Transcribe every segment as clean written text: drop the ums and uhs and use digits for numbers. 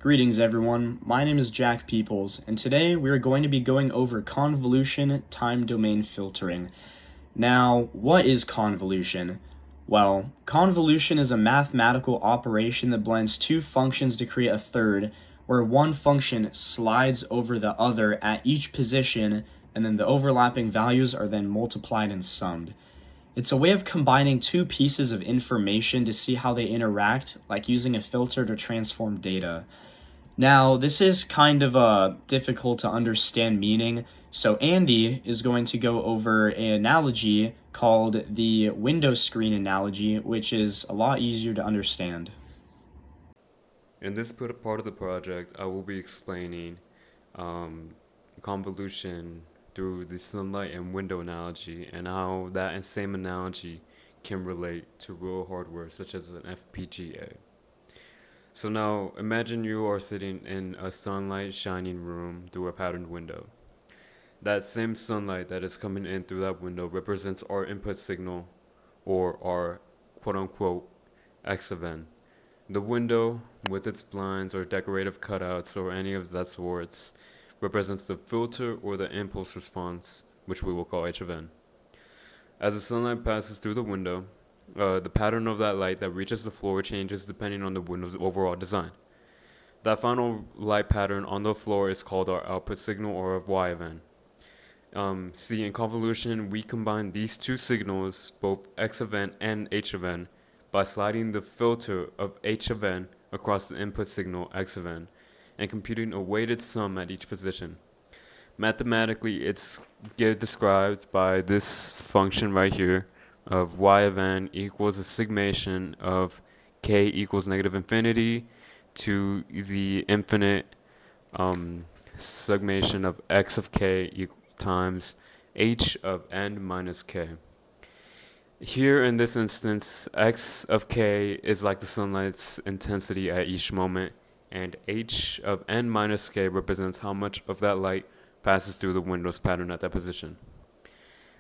Greetings everyone, my name is Jack Peoples, and today we are going to be going over convolution time domain filtering. Now, what is convolution? Well, convolution is a mathematical operation that blends two functions to create a third, where one function slides over the other at each position, and then the overlapping values are then multiplied and summed. It's a way of combining two pieces of information to see how they interact, like using a filter to transform data. Now, this is kind of a difficult to understand meaning, so Andy is going to go over an analogy called the window screen analogy, which is a lot easier to understand. In this part of the project, I will be explaining convolution through the sunlight and window analogy and how that same analogy can relate to real hardware such as an FPGA. So now imagine you are sitting in a sunlight shining room through a patterned window. That same sunlight that is coming in through that window represents our input signal, or our quote-unquote X of n. The window, with its blinds or decorative cutouts or any of that sorts, represents the filter or the impulse response, which we will call H of n. As the sunlight passes through the window, the pattern of that light that reaches the floor changes depending on the window's overall design. That final light pattern on the floor is called our output signal, or Y of n. See, in convolution, we combine these two signals, both X of n and H of n, by sliding the filter of H of n across the input signal X of n and computing a weighted sum at each position. Mathematically, it's described by this function right here of Y of n equals a summation of k equals negative infinity to the infinite summation of x of k times h of n minus k. Here in this instance, x of k is like the sunlight's intensity at each moment, and h of n minus k represents how much of that light passes through the window's pattern at that position.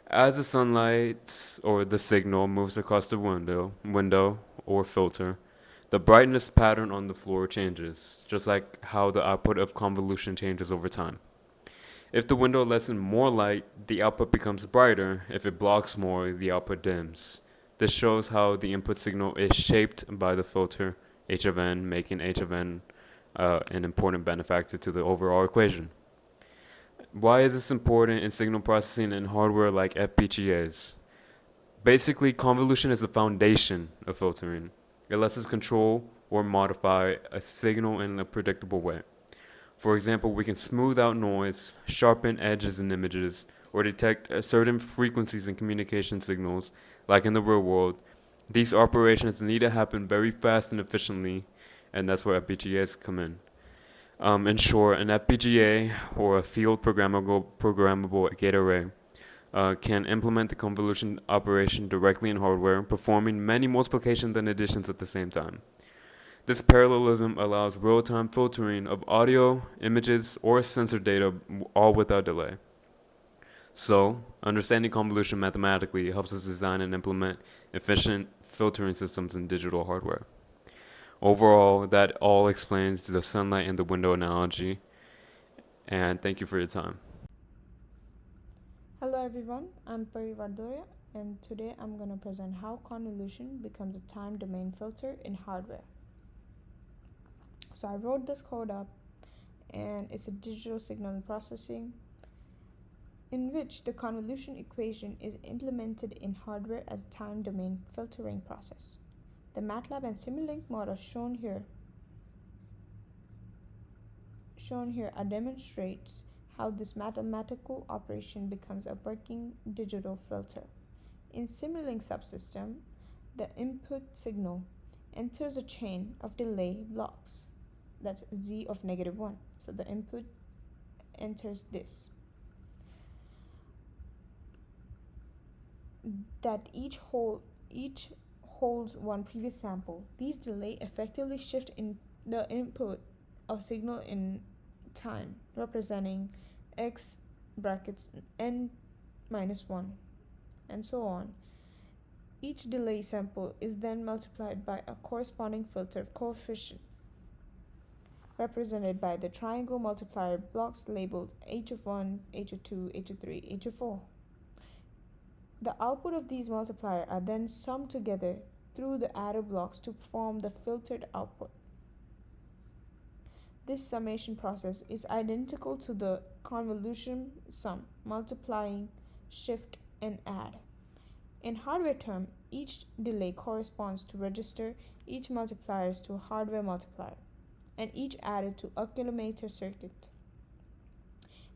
As the sunlight or the signal moves across the window or filter, the brightness pattern on the floor changes, just like how the output of convolution changes over time. If the window lets in more light, the output becomes brighter. If it blocks more, the output dims. This shows how the input signal is shaped by the filter H of n, making H of n an important benefactor to the overall equation. Why is this important in signal processing and hardware like FPGAs? Basically, convolution is the foundation of filtering. It lets us control or modify a signal in a predictable way. For example, we can smooth out noise, sharpen edges in images, or detect certain frequencies in communication signals, like in the real world. These operations need to happen very fast and efficiently, and that's where FPGAs come in. In short, an FPGA, or a field programmable gate array, can implement the convolution operation directly in hardware, performing many multiplications and additions at the same time. This parallelism allows real-time filtering of audio, images, or sensor data, all without delay. So, understanding convolution mathematically helps us design and implement efficient filtering systems in digital hardware. Overall, that all explains the sunlight and the window analogy, and thank you for your time. Hello everyone, I'm Pari Vardoya, and today I'm going to present how convolution becomes a time domain filter in hardware. So I wrote this code up, and it's a digital signal processing in which the convolution equation is implemented in hardware as a time domain filtering process. The MATLAB and Simulink model shown here demonstrates how this mathematical operation becomes a working digital filter. In Simulink subsystem, the input signal enters a chain of delay blocks. That's z of -1. So the input enters this. That each holds one previous sample. These delay effectively shift in the input of signal in time, representing x brackets n minus 1, and so on. Each delay sample is then multiplied by a corresponding filter coefficient. represented by the triangle multiplier blocks labeled h of 1, h of 2, h of 3, h of 4. The output of these multipliers are then summed together through the adder blocks to form the filtered output. This summation process is identical to the convolution sum, multiplying, shift, and add. In hardware term, each delay corresponds to register, each multiplier to a hardware multiplier, and each adder to accumulator circuit.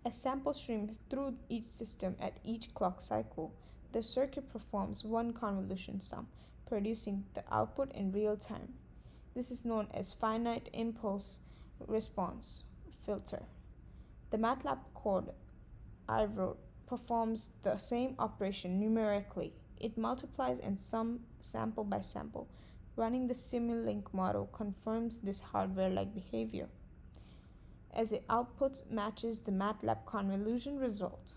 As sample streams through each system at each clock cycle, the circuit performs one convolution sum, producing the output in real time. This is known as finite impulse response filter. The MATLAB code I wrote performs the same operation numerically. It multiplies and sums sample by sample. Running the Simulink model confirms this hardware-like behavior, as the output matches the MATLAB convolution result.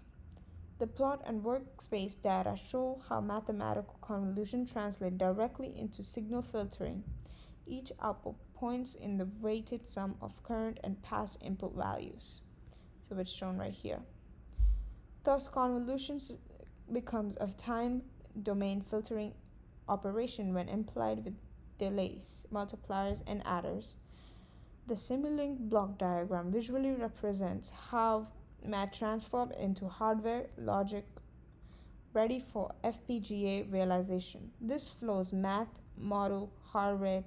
The plot and workspace data show how mathematical convolution translate directly into signal filtering. Each output points in the weighted sum of current and past input values. So it's shown right here. Thus, convolution becomes a time domain filtering operation when implied with delays, multipliers, and adders. The Simulink block diagram visually represents how math transformed into hardware logic ready for FPGA realization. This flow's math model hardware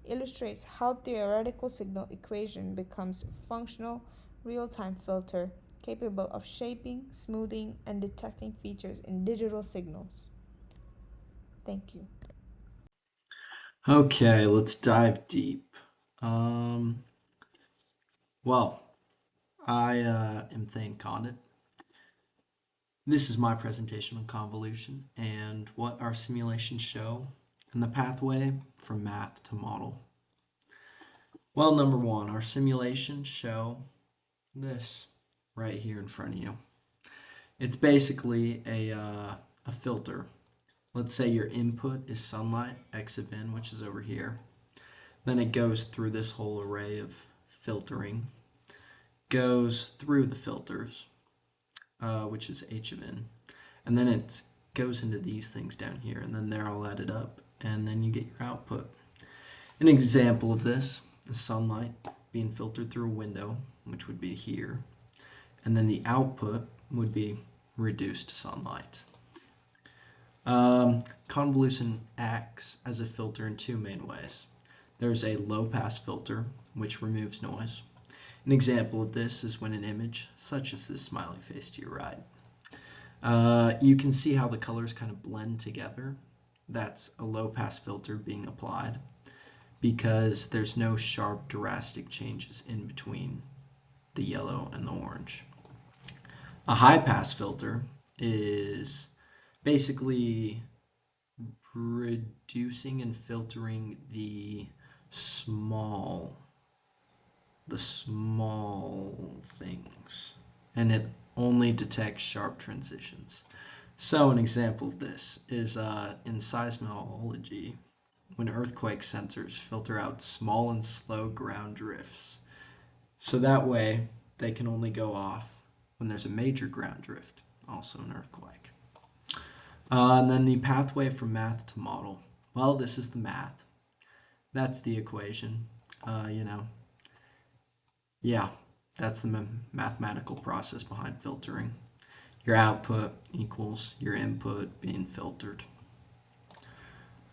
illustrates how theoretical signal equation becomes functional real-time filter capable of shaping, smoothing, and detecting features in digital signals. Thank you. Okay, let's dive deep. Well, I am Thane Condit. This is my presentation on convolution and what our simulations show and the pathway from math to model. Well, number one, our simulations show this right here in front of you. It's basically a filter. Let's say your input is sunlight, x of n, which is over here. Then it goes through this whole array of filtering, goes through the filters, which is h of n, and then it goes into these things down here, and then they're all added up, and then you get your output. An example of this is sunlight being filtered through a window, which would be here, and then the output would be reduced sunlight. Convolution acts as a filter in two main ways. There's a low-pass filter, which removes noise. An example of this is when an image, such as this smiley face to your right, you can see how the colors kind of blend together. That's a low-pass filter being applied because there's no sharp, drastic changes in between the yellow and the orange. A high-pass filter is basically reducing and filtering the small things, and it only detects sharp transitions. So an example of this is in seismology, when earthquake sensors filter out small and slow ground drifts. So that way they can only go off when there's a major ground drift, also an earthquake. And then the pathway from math to model. Well, this is the math. That's the equation. Yeah, that's the mathematical process behind filtering. Your output equals your input being filtered.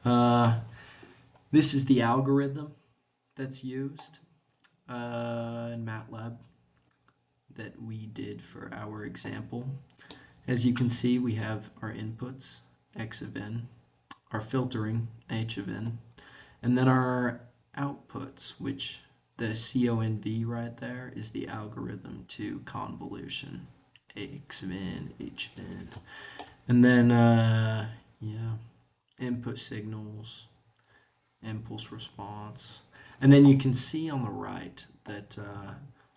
This is the algorithm that's used in MATLAB that we did for our example. As you can see, we have our inputs, x of n, our filtering, h of n, and then our outputs, which the CONV right there is the algorithm to convolution, x of n, h of n. And then, input signals, impulse response. And then you can see on the right that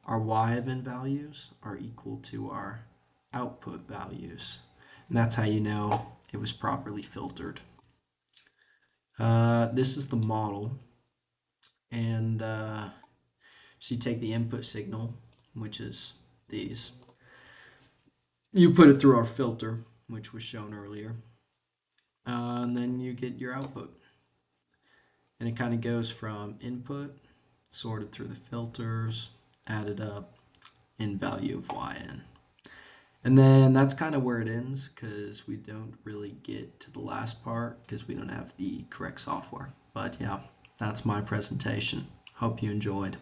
our y of n values are equal to our output values. And that's how you know it was properly filtered. This is the model. And So you take the input signal, which is these. You put it through our filter, which was shown earlier. And then you get your output. And it kind of goes from input, sorted through the filters, added up in value of yn. And then that's kind of where it ends, because we don't really get to the last part because we don't have the correct software. But yeah, that's my presentation. Hope you enjoyed.